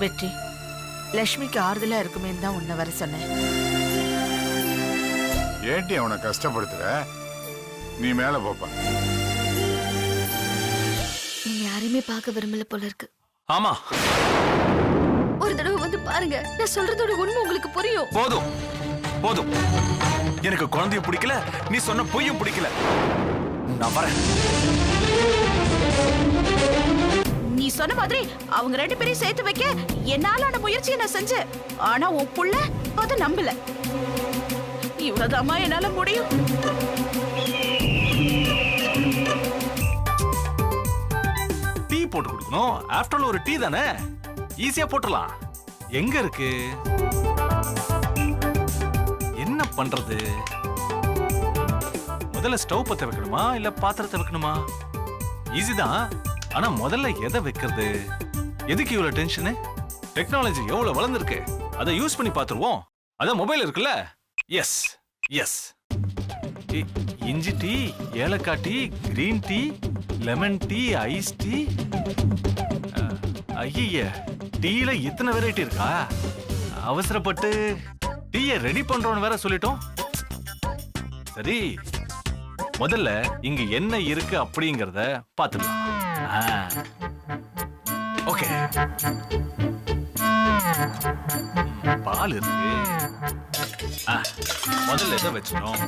வெற்றி, லட்சுமிக்கு ஆறுதலா இருக்குமே தான் உன்னை வர சொன்னேன். ஏட்டி அவனை கஷ்டப்படுத்துற? நீ மேல போப்பா. நீங்க யாரையுமே பார்க்க விரும்பல போல இருக்கு. ஆமா, ஒரு தடவை வந்து பாருங்க, நான் சொல்றதோட உண்மை உங்களுக்கு புரியும். போதும் போதும், எனக்கு குழந்தைய பிடிக்கல, நீ சொன்ன பொய்யும் பிடிக்கல. நான் வரேன். நீ சொன்ன மாதிரி அவங்க 2 பேரையும் சேர்த்து வைக்க என்னாலான முயற்சியை நான் செஞ்சேன். ஆனா உன் புள்ள அதை நம்பல. இவ்வளவுதாம்மா என்னால முடியும். டீ போட்டு கொடுக்கணும். ஆஃப்டர் ஆல் ஒரு டீ தானே, ஈஸியா போட்டுடலாம். எங்க இருக்கு? என்ன பண்றது? முதல்ல ஸ்டவ் பத்த வைக்கணுமா இல்ல பாத்திரத்தை வைக்கணுமா? ஈஸி தான், ஆனா முதல்ல எதை வைக்கிறது? எதுக்கு இவ்வளவு டென்ஷனு? டெக்னாலஜி எவ்வளவு வளர்ந்துருக்கு, அதை யூஸ் பண்ணி பார்த்துருவோம். அதான் மொபைல் இருக்குல்ல. எஸ் எஸ், இஞ்சி டீ, ஏலக்காய் tea, green tea, lemon tea, ice tea. ஐய, டீல இத்தனை வெரைட்டி இருக்கா? அவசரப்பட்டு டீயை ரெடி பண்றோம்னு வேற சொல்லிட்டோம். சரி, முதல்ல இங்க என்ன இருக்கு அப்படிங்கறத பாத்துக்கலாம். ஓகே, பால் இருக்கு. முதல்ல எதை வச்சிடும்?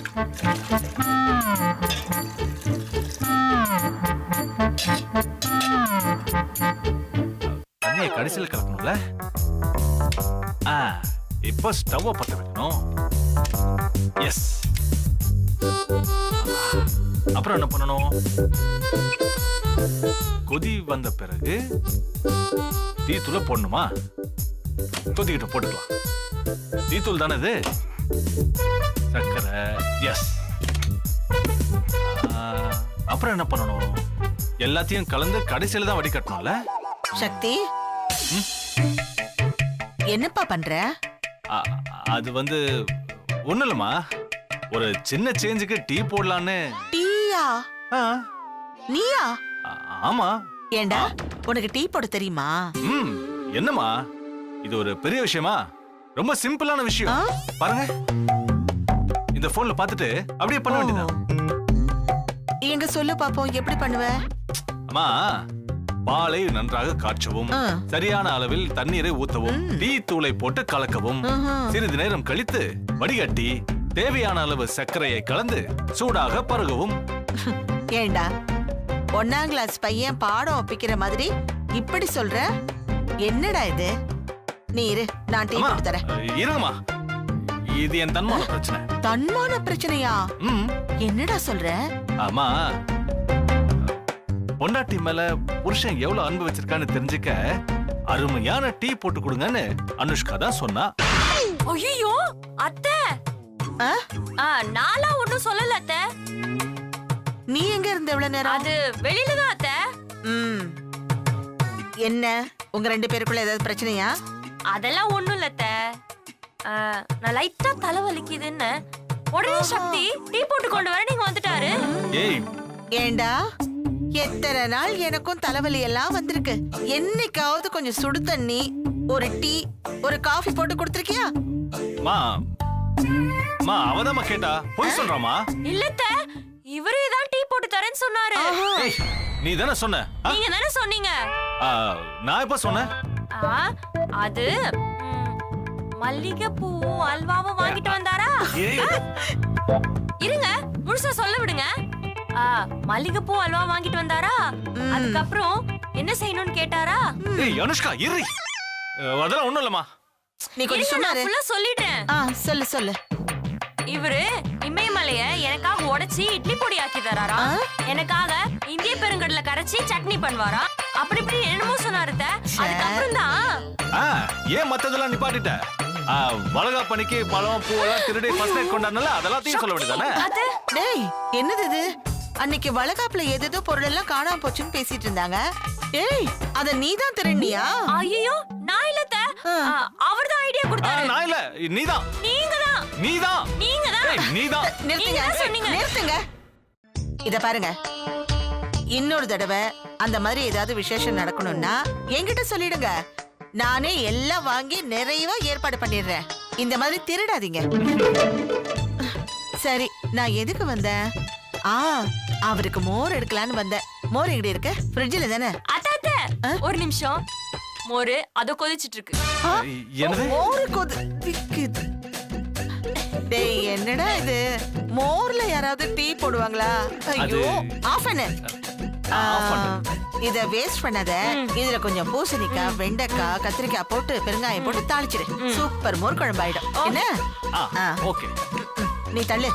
தண்ணியை கடைசியில் கலக்கணும்ல. இப்ப ஸ்டவ் பத்த வைக்கணும். எஸ், அப்புறம் என்ன பண்ணணும்? கொதி வந்த பிறகு டீத்தூளை போடணுமா? கொதிக்கிட்ட போட்டுக்கலாம். டீத்தூள் தானே இது. சர்க்கரை, எஸ். அப்புறம் என்ன பண்ணணும்? எல்லாத்தையும் கலந்து கடைசியில தான் வடிகட்டணும்ல. சக்தி, என்னப்பா பண்ற? அது வந்து ஒண்ணு இல்லம்மா, ஒரு சின்ன சேஞ்சுக்கு டீ போடலான்னு. டீயா? நீயா? ஆமா. ஏண்டா, உனக்கு டீ போட தெரியுமா? என்னம்மா இது ஒரு பெரிய விஷயமா? ரொம்ப சிம்பிளான விஷயம். பாருங்க, இந்த போன்ல பார்த்துட்டு அப்படியே பண்ண வேண்டியதான். எங்க சொல்லு பாப்போம், எப்படி பண்ணுவ? அம்மா, பாலை நன்றாக காய்ச்சவும், சரியான அளவில் தண்ணீரை ஊத்தவும், டீ தூளை போட்டு கலக்கவும், சிறிது நேரம் கழித்து வடிகட்டி தேவையான அளவு சர்க்கரையை கலந்து சூடாக பருகவும். ஏண்டா, 1ஆம் கிளாஸ் பையன் பாடம் ஒப்பிக்கிற மாதிரி இப்படி சொல்ற? என்னடா இது? நீ இரு, நான் டீ போட்டு தரேன். இருங்கம்மா, இது என் தன்மான பிரச்சனை. தன்மான பிரச்சனையா? என்னடா சொல்ற? ஆமா, பொண்டாட்டி மேல புருஷன் எவ்வளவு அன்பு வச்சிருக்கான்னு தெரிஞ்சுக்க அருமையான டீ போட்டு கொடுங்கன்னு அனுஷ்கா தான் சொன்னா. ஐயோ அத்தை, நாளா ஒண்ணும் சொல்லல அத்தை. நீ எங்க இருந்த இவ்வளவு நேரம்? அது வெளியில தான் அத்தை. என்ன, உங்க 2 பேருக்குள்ள ஏதாவது பிரச்சனையா? அதெல்லாம் ஒண்ணும் இல்ல அத்தை. நான் லைட்டா தலை வலிக்குதுன்னு உடனே சக்தி டீ போட்டு கொண்டு வர நீங்க வந்துட்டாரு. ஏண்டா, எத்தனை நாள் எனக்கும் தலைவலி எல்லாம் வந்திருக்கு. என்னைக்காவது கொஞ்சம் சுடு தண்ணி, ஒரு டீ, ஒரு காஃபி போட்டு கொடுத்திருக்கியா? அவதாமா கேட்டா போய் சொல்றாமா? இல்லத்த, இவரே தான் டீ போட்டு தரேன்னு சொன்னாரு. நீ தானே சொன்ன? நீங்க தானே சொன்னீங்க. நான் எப்ப சொன்னேன்? அது மல்லிகை பூவும் அல்வாவும் வாங்கிட்டு வந்தாரா? இருங்க, முழுசா சொல்ல விடுங்க. மல்லிகைப்பூ அல்வா வாங்கிட்டு வந்தாரா? அதுக்கப்புறம் என்ன செய்யணும்னு கேட்டாரா? அனுஷ்கா இரு, அதெல்லாம் ஒண்ணும் இல்லம்மா. நீ கொஞ்சம் சொன்னாரு. ஃபுல்லா சொல்லிட்டேன். சொல்லு சொல்லு. இவரு இமயமலைய எனக்காக உடைச்சி இட்லி பொடி ஆக்கி தராரா, எனக்காக இந்திய பெருங்கடலை கரைச்சி சட்னி பண்ணுவாரா, அப்படி இப்படி என்னமோ சொன்னாரு. அதுக்கப்புறம் தான் ஏன் மத்ததெல்லாம் நிப்பாட்டிட்ட? வளகா பணிக்கு பழம் பூவெல்லாம் திருடி ஃபர்ஸ்ட் நைட் கொண்டாடனால அதெல்லாம் சொல்ல வேண்டியதானே? டேய், என்னது இது? அன்னைக்கு வளகாப்புல ஏதேதோ பொருள் எல்லாம் காணாம போச்சுன்னு பேசிட்டு இருந்தாங்க. ஏய், அத நீதான் திருடியா? ஐயோ, நான் இல்ல, அவர்தான் ஐடியா கொடுத்தாரு. நான் இல்ல, நீதான். நீங்க தான். நீதான் நீங்கதான் ஏய், நீதான் நிறுத்துங்க நீங்க சொன்னீங்க. நிறுத்துங்க இத பாருங்க இன்னொரு தடவை அந்த மாதிரி ஏதாவது விசேஷம் நடக்கணும்னா என்கிட்ட சொல்லிடுங்க. நானே எல்லாம் வாங்கி நிறைவா ஏற்பாடு பண்ணிடுறேன். இந்த மாதிரி திருடாதீங்க. சரி, நான் எதுக்கு வந்தேன்? அவருக்கு மோர் எடுக்கலான்னு வந்தேன். மோர் எங்க இருக்கு? ஃப்ரிட்ஜ்ல தானே? அத்த ஒரு நிமிஷம். மோரு அத கொதிச்சிட்டு இருக்கு. என்னது மோர் கொதிக்குது. டேய் என்னடா இது? மோர்ல யாராவது டீ போடுவாங்களா? ஐயோ, ஆஃப் பண்ணு. இத வேஸ்ட் பண்ணாத. இதுல கொஞ்சம் பூசணிக்காய், வெண்டைக்காய், கத்திரிக்காய் போட்டு பெருங்காயம் போட்டு தாளிச்சிடு. சூப்பர் மோர் குழம்பு ஆயிடும். என்ன? ஓகே. நீ தள்ளு.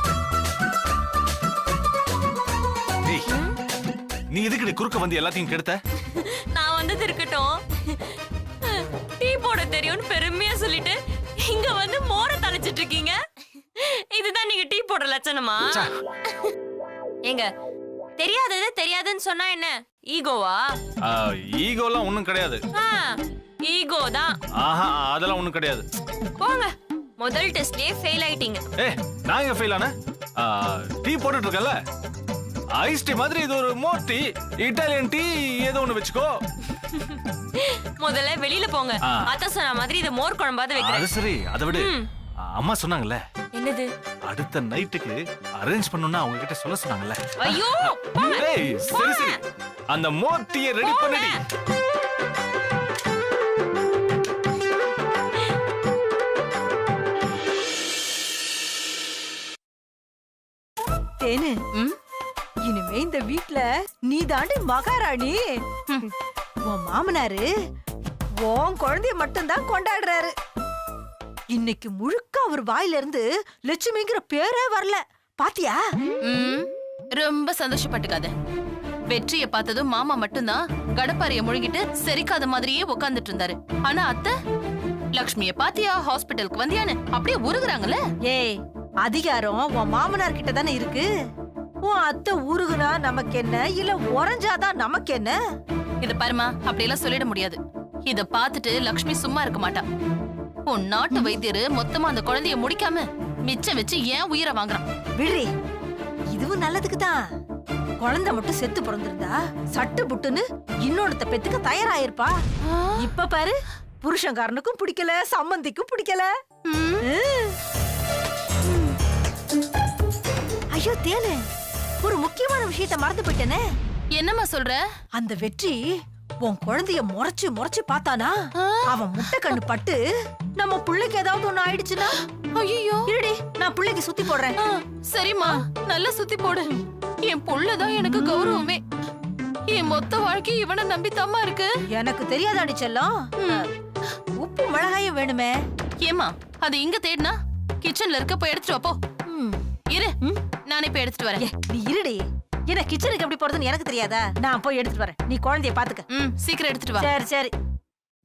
நீ எதுக்கு குறுக்க வந்து எல்லாத்தையும் கெடுத்த? நான் வந்தது இருக்கட்டும். டீ போட தெரியும்னு பெருமையா சொல்லிட்டு இங்க வந்து மோரை தளிச்சிட்டு இருக்கீங்க. இதுதான் நீங்க டீ போடுற லட்சணமா? ஏங்க தெரியாதது தெரியாதுன்னு சொன்னா என்ன ஈகோவா? ஈகோலாம் ஒண்ணும் கிடையாது. ஈகோ தான். அதெல்லாம் ஒண்ணும் கிடையாது. போங்க, முதல் டெஸ்ட்லயே ஃபெயில் ஆயிட்டீங்க. நான் எங்க ஃபெயில் ஆனேன்? டீ போட்டுட்டு இருக்கல, ஐஸ் டீ மாதிரி இது ஒரு மோர் டீ, இட்டாலியன் டீ ஏதோ ஒண்ணு வெச்சுக்கோ. முதல்ல வெளியில போங்க. அத்த சொன்ன மாதிரி இது மோர் குழம்பாத வைக்கிறேன். அது சரி, அதை விடு. அம்மா சொன்னாங்கல்ல, என்னது? அடுத்த நைட்டுக்கு அரேஞ்ச் பண்ணனும்னா அவங்க கிட்ட சொல்ல சொன்னாங்கல்ல. ஐயோ, சரி சரி, அந்த மோர் டீயை ரெடி பண்ணிடி. தேனு, இனிமே இந்த வீட்ல நீ தாண்டி மகாராணி. உன் மாமனாரு உன் குழந்தைய மட்டும்தான் கொண்டாடுறாரு. இன்னைக்கு முழுக்க அவர் வாயில இருந்து லட்சுமிங்கிற பேரே வரல. பாத்தியா? ரொம்ப சந்தோஷப்பட்டுக்காத. வெற்றியை பார்த்ததும் மாமா மட்டும்தான் கடப்பாரிய முழுங்கிட்டு செரிக்காத மாதிரியே உட்கார்ந்துட்டு இருந்தாரு. ஆனா அத்தை, லக்ஷ்மிய பாத்தியா, ஹாஸ்பிட்டலுக்கு வந்தியான்னு அப்படியே உருகுறாங்கல்ல. ஏய், அதிகாரம் உன் மாமனார் கிட்ட தானே இருக்கு. உன் அத்தை உருகுனா நமக்கு என்ன, இல்ல உறைஞ்சாதான் நமக்கு என்ன? இத பாருமா, அப்படியெல்லாம் சொல்லிட முடியாது. இத பார்த்துட்டு லக்ஷ்மி சும்மா இருக்க மாட்டா. உன் நாட்டு வைத்தியரு மொத்தமா அந்த குழந்தைய முடிக்காம மிச்சம் வச்சு ஏன் உயிரை வாங்குறான்? விடுறி, இதுவும் நல்லதுக்கு தான். குழந்தை மட்டும் செத்து பிறந்திருந்தா சட்டு புட்டுன்னு இன்னொருத்த பெத்துக்க தயாராயிருப்பா. இப்ப பாரு, புருஷன்காரனுக்கும் பிடிக்கல, சம்மந்திக்கும் பிடிக்கல. ஐயோ தேனு, ஒரு முக்கியமான விஷயத்த மறந்து போயிட்டேனே. என்னம்மா சொல்ற? அந்த வெற்றி உன் குழந்தைய முறைச்சு முறைச்சு பார்த்தானா, அவன் முட்டை கண்ணு பட்டு நம்ம புள்ளைக்கு ஏதாவது ஒண்ணு ஆயிடுச்சுன்னா? ஐயோ, இருடி, நான் புள்ளைக்கு சுத்தி போடுறேன். சரிம்மா, நல்லா சுத்தி போடு. என் புள்ளதான் எனக்கு கௌரவமே. என் மொத்த வாழ்க்கை இவனை நம்பித்தாமா இருக்கு. எனக்கு தெரியாதாடி செல்லம், உப்பு மிளகாயும் வேணுமே. ஏமா, அது இங்க தேடினா கிச்சன்ல இருக்க, போய் எடுத்துட்டு வா போ. இரு, நானே போய் எடுத்துட்டு வரேன். நீ இருடி, என்ன கிச்சனுக்கு எப்படி போறதுன்னு எனக்கு தெரியாதா? நான் போய் எடுத்துட்டு வரேன், நீ குழந்தைய பாத்துக்க. சீக்கிரம் எடுத்துட்டு வா. சரி சரி.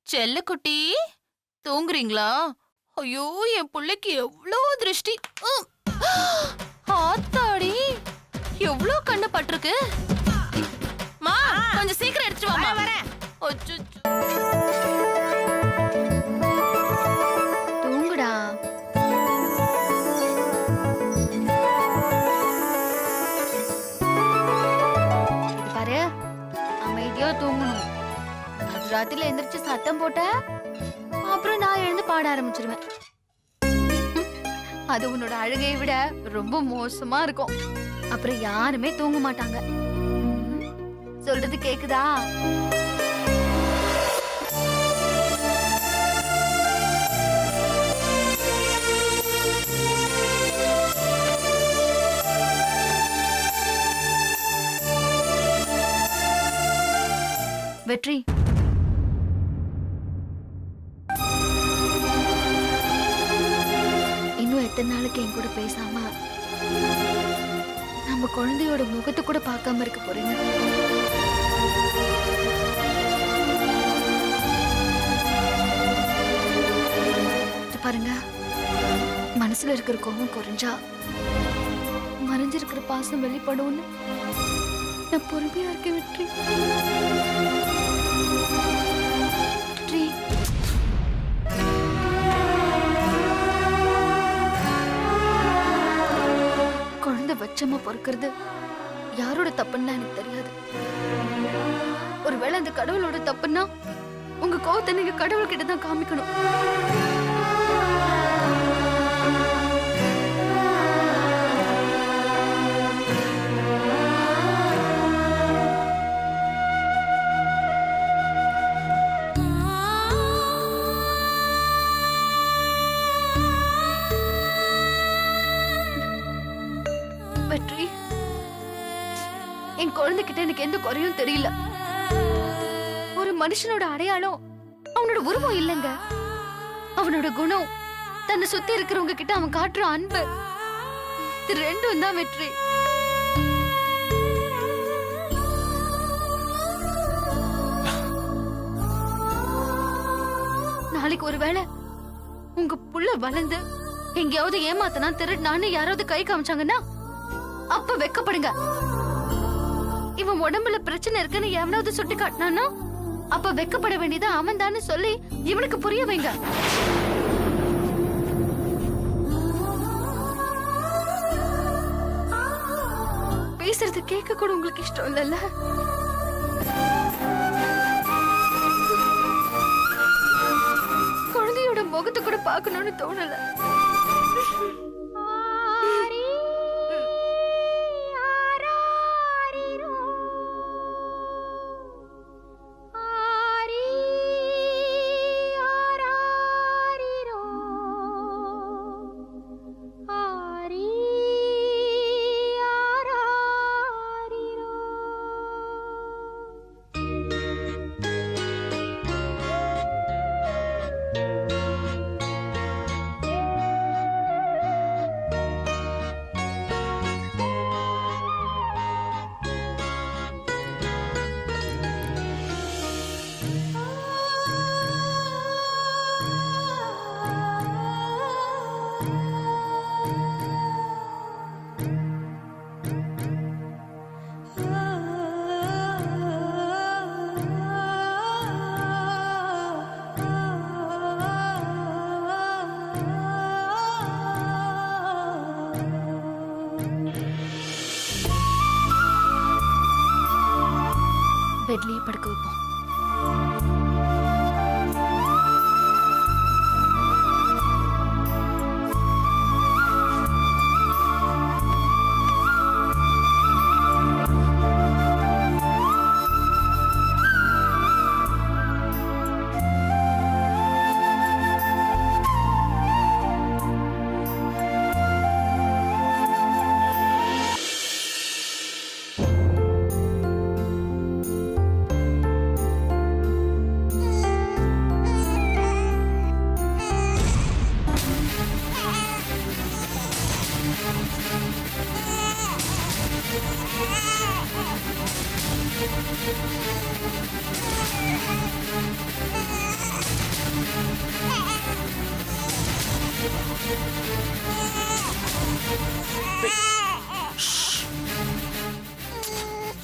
செல்ல குட்டி, தூங்குறீங்களா? ஐயோ, என் புள்ளைக்கு எவ்வளோ திருஷ்டி. ஆத்தாடி, எவ்வளோ கண்ணு பட்டிருக்கு. மா, கொஞ்சம் சீக்கிரம் எடுத்துட்டு வாமா. வரேன். தூங்குடா. பாரு, அமைதியா தூங்கணும். ராத்திரில எந்திரிச்சு சத்தம் போட்ட அப்புறம் நான் எழுந்து பாட ஆரம்பிச்சிருவேன். அது உன்னோட அழுகையை விட ரொம்ப மோசமா இருக்கும். அப்புறம் யாருமே தூங்க மாட்டாங்க. சொல்றது கேக்குதா? வெற்றி, இன்னும் எத்தனை நாளைக்கு என் கூட பேசாம நம்ம குழந்தையோட முகத்தை கூட பார்க்காம இருக்க போறீங்க? பாருங்க, மனசுல இருக்கிற கோபம் குறைஞ்சா மறைஞ்சிருக்கிற பாசம் வெளிப்படும்னு நான் பொறுமையா இருக்க. வெற்றி, வெற்றி. வச்சமா பொறுக்கிறது யாரோட தப்புன்னு எனக்கு தெரியாது. ஒருவேளை அந்த கடவுளோட தப்புன்னா உங்க கோவத்தை நீங்க கடவுள்கிட்ட தான் காமிக்கணும். வெற்றி, என் குழந்தைகிட்ட எனக்கு எந்த குறையும் தெரியல. ஒரு மனுஷனோட அடையாளம் அவனோட உருவம் இல்லைங்க, அவனோட குணம், தன்னை சுத்தி இருக்கிறவங்க கிட்ட அவன் காட்டுற அன்பு, இது ரெண்டும் தான் வெற்றி. நாளைக்கு ஒருவேளை உங்க புள்ள வளர்ந்து எங்கேயாவது ஏமாத்தனா திருடினான்னு யாராவது கை காமிச்சாங்கன்னா அப்ப வெக்கப்படுங்க. இவன் உடம்புல பிரச்சனை இருக்குன்னு எவனாவது சுட்டி காட்டினானா அப்ப வெக்கப்பட வேண்டியது அவன் தானே சொல்லி இவனுக்கு புரிய வைங்க. பேசுறது கேட்க கூட உங்களுக்கு இஷ்டம் இல்லைல்ல? குழந்தையோட முகத்தை கூட பார்க்கணும்னு தோணல. பெட்லயே படுக்க வைப்போம்.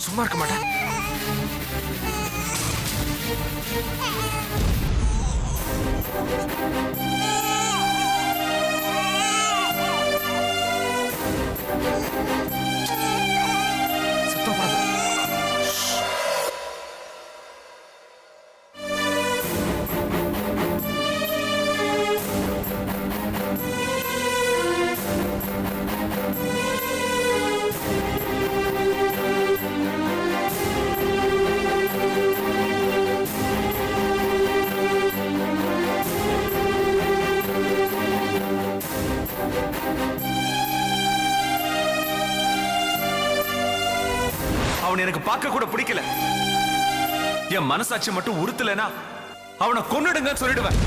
சும்மா இருக்க மாட்டேன். சத்தம் போடாத. அவன் எனக்கு பார்க்க கூட பிடிக்கல. என் மனசாட்சி மட்டும் உறுத்தலைன்னா அவனை கொன்னுடுங்கன்னு சொல்லிடுவேன்.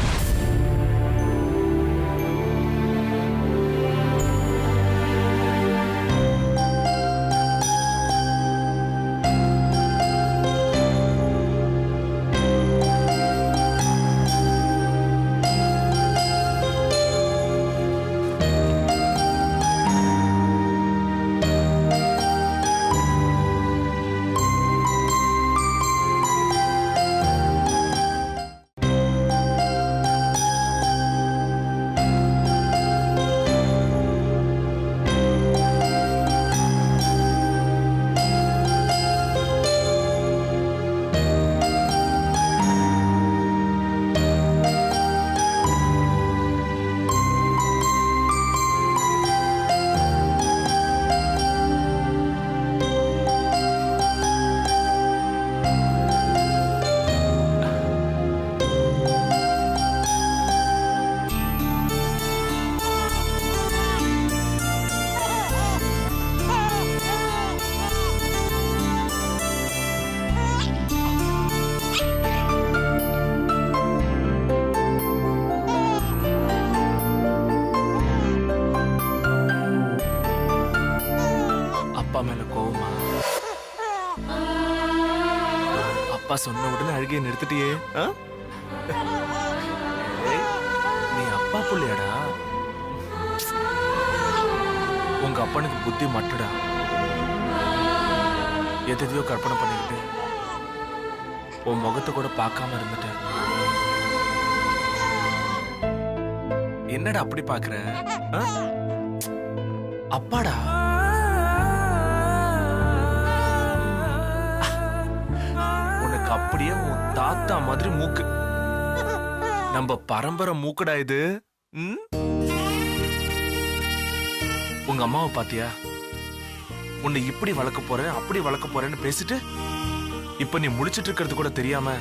அப்பா மேல கோவமா? அப்பா சொன்ன உடனே அழுகையை நிறுத்திட்டியே. ஏய், நீ அப்பா புள்ளையாடா. உங்க அப்பனுக்கு புத்தி மட்டுடா. எதையோ கற்பனை பண்ணிக்கிட்டு உன் முகத்தை கூட பார்க்காம இருந்துட்ட. என்னடா அப்படி பாக்குற? அப்பாடா. உனக்கு அப்படியே உன் தாத்தா மாதிரி மூக்கு. நம்ம பரம்பரை மூக்குடா இது. உங்க அம்மாவை பாத்தியா? உன்னை இப்படி வளர்க்க போறேன் அப்படி வளர்க்க போறேன்னு பேசிட்டு இப்ப நீ முடிச்சிட்டு இருக்கிறது கூட தெரியாம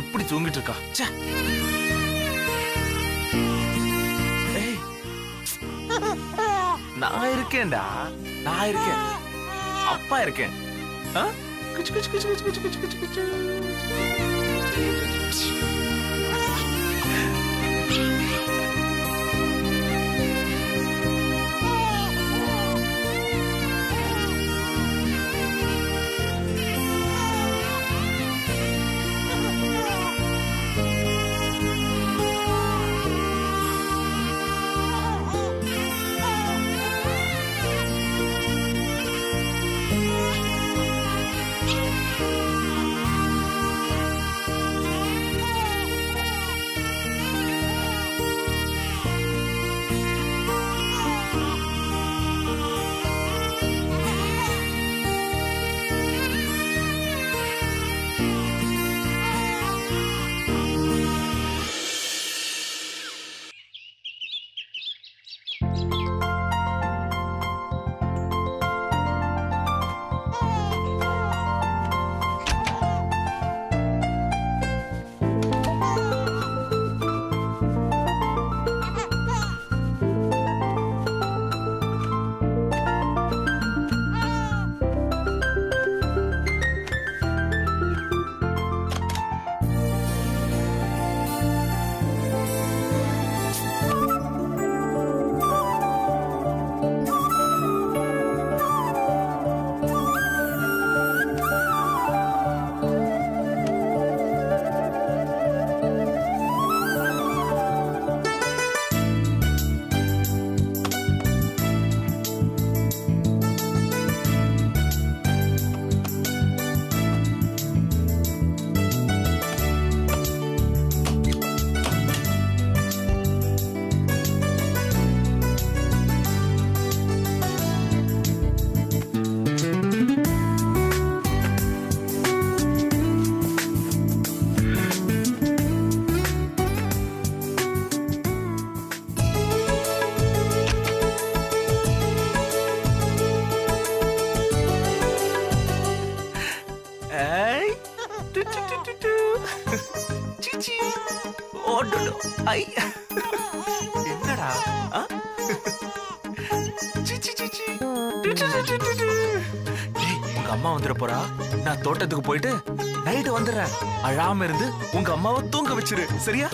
எப்படி தூங்கிட்டு இருக்கா? நான் இருக்கேன்டா, நான் இருக்கேன், அப்பா இருக்கேன். குச்சு குச்சு குச்சு குச்சு குச்சு குச்சு குச்சு குச்சு. என்னடா உங்க அம்மா வந்துட போறா. நான் தோட்டத்துக்கு போயிட்டு நைட்டு வந்துடுறேன். அழாம இருந்து உங்க அம்மாவை தூங்க வச்சிரு, சரியா?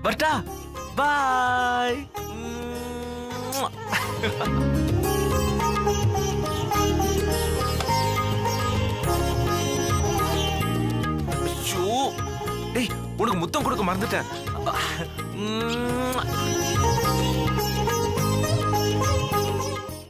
வரட்டா? பாய். ஐயோ, டேய், உனக்கு முத்தம் கொடுக்க மறந்துட்டேன்.